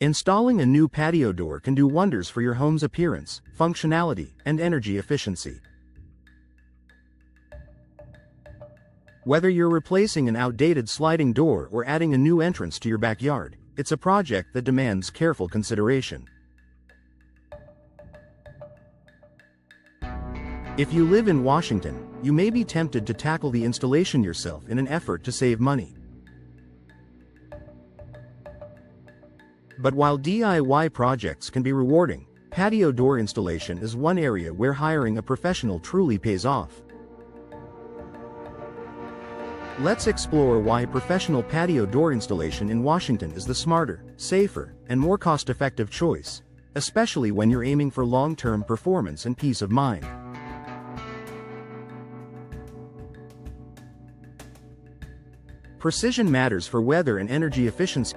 Installing a new patio door can do wonders for your home's appearance, functionality, and energy efficiency. Whether you're replacing an outdated sliding door or adding a new entrance to your backyard, it's a project that demands careful consideration. If you live in Washington, you may be tempted to tackle the installation yourself in an effort to save money. But while DIY projects can be rewarding, patio door installation is one area where hiring a professional truly pays off. Let's explore why professional patio door installation in Washington is the smarter, safer, and more cost-effective choice, especially when you're aiming for long-term performance and peace of mind. Precision matters for weather and energy efficiency.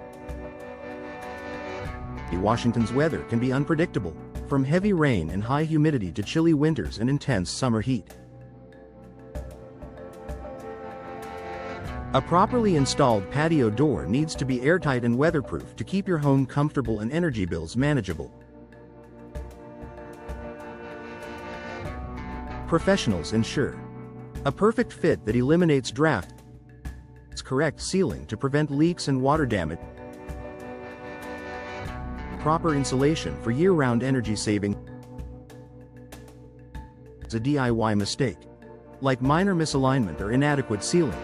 Washington's weather can be unpredictable, from heavy rain and high humidity to chilly winters and intense summer heat. A properly installed patio door needs to be airtight and weatherproof to keep your home comfortable and energy bills manageable. Professionals ensure a perfect fit that eliminates draft, correct sealing to prevent leaks and water damage, proper insulation for year-round energy saving. A DIY mistake, like minor misalignment or inadequate sealing,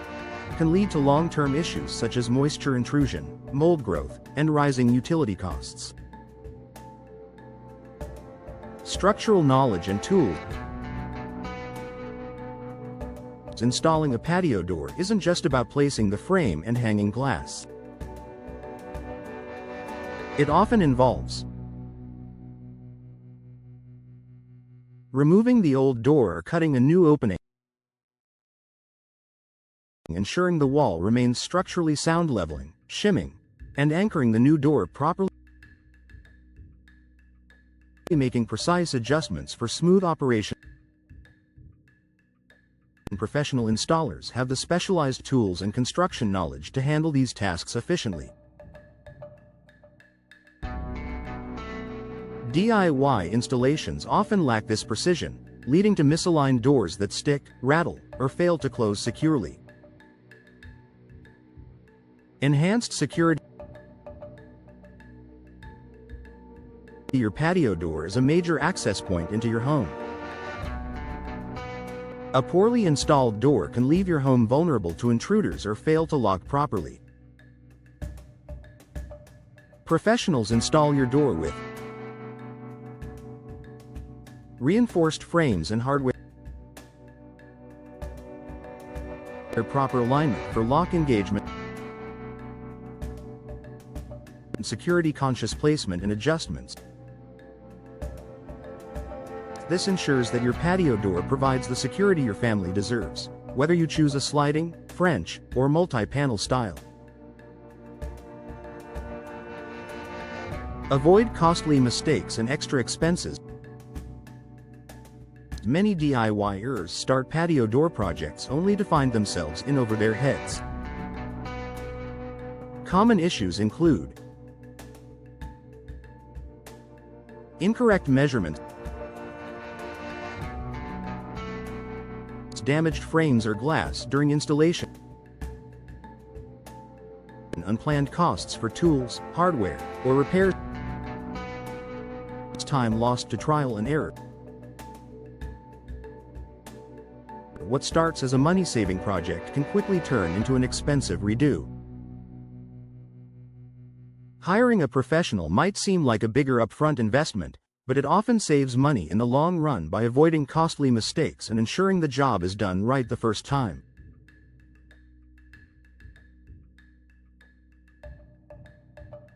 can lead to long-term issues such as moisture intrusion, mold growth, and rising utility costs. Structural knowledge and tools. Installing a patio door isn't just about placing the frame and hanging glass. It often involves removing the old door or cutting a new opening, ensuring the wall remains structurally sound, leveling, shimming, and anchoring the new door properly, making precise adjustments for smooth operation. Professional installers have the specialized tools and construction knowledge to handle these tasks efficiently. DIY installations often lack this precision, leading to misaligned doors that stick, rattle, or fail to close securely. Enhanced security. Your patio door is a major access point into your home. A poorly installed door can leave your home vulnerable to intruders or fail to lock properly. Professionals install your door with reinforced frames and hardware, proper alignment for lock engagement, and security-conscious placement and adjustments. This ensures that your patio door provides the security your family deserves, whether you choose a sliding, French, or multi-panel style. Avoid costly mistakes and extra expenses. Many DIYers start patio door projects only to find themselves in over their heads. Common issues include incorrect measurements, damaged frames or glass during installation, and unplanned costs for tools, hardware, or repairs, time lost to trial and error. What starts as a money-saving project can quickly turn into an expensive redo. Hiring a professional might seem like a bigger upfront investment, but it often saves money in the long run by avoiding costly mistakes and ensuring the job is done right the first time.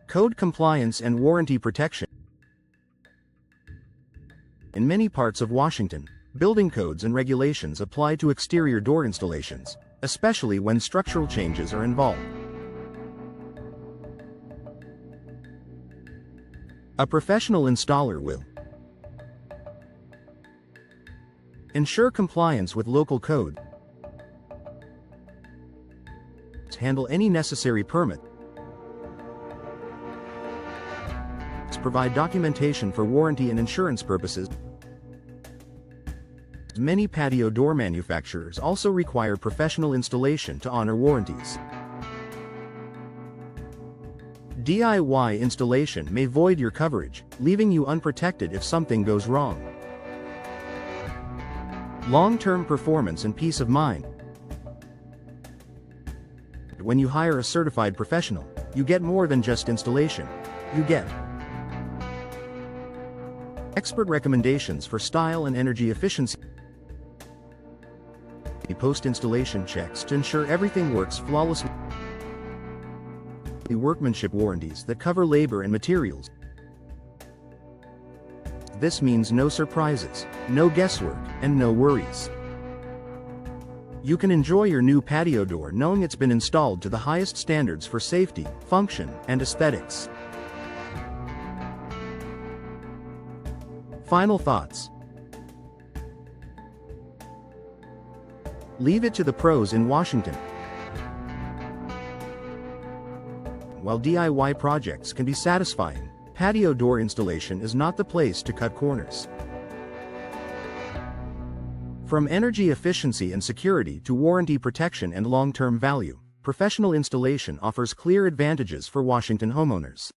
Code compliance and warranty protection. In many parts of Washington, building codes and regulations apply to exterior door installations, especially when structural changes are involved. A professional installer will ensure compliance with local code, handle any necessary permit, provide documentation for warranty and insurance purposes. Many patio door manufacturers also require professional installation to honor warranties. DIY installation may void your coverage, leaving you unprotected if something goes wrong. Long-term performance and peace of mind. When you hire a certified professional, you get more than just installation. You get expert recommendations for style and energy efficiency, post-installation checks to ensure everything works flawlessly, workmanship warranties that cover labor and materials. This means no surprises, no guesswork, and no worries. You can enjoy your new patio door knowing it's been installed to the highest standards for safety, function, and aesthetics. Final thoughts. Leave it to the pros in Washington. While DIY projects can be satisfying, patio door installation is not the place to cut corners. From energy efficiency and security to warranty protection and long-term value, professional installation offers clear advantages for Washington homeowners.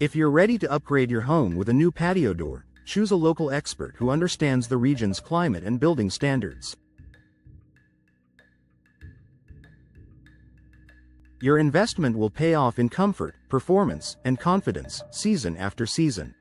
If you're ready to upgrade your home with a new patio door, choose a local expert who understands the region's climate and building standards. Your investment will pay off in comfort, performance, and confidence, season after season.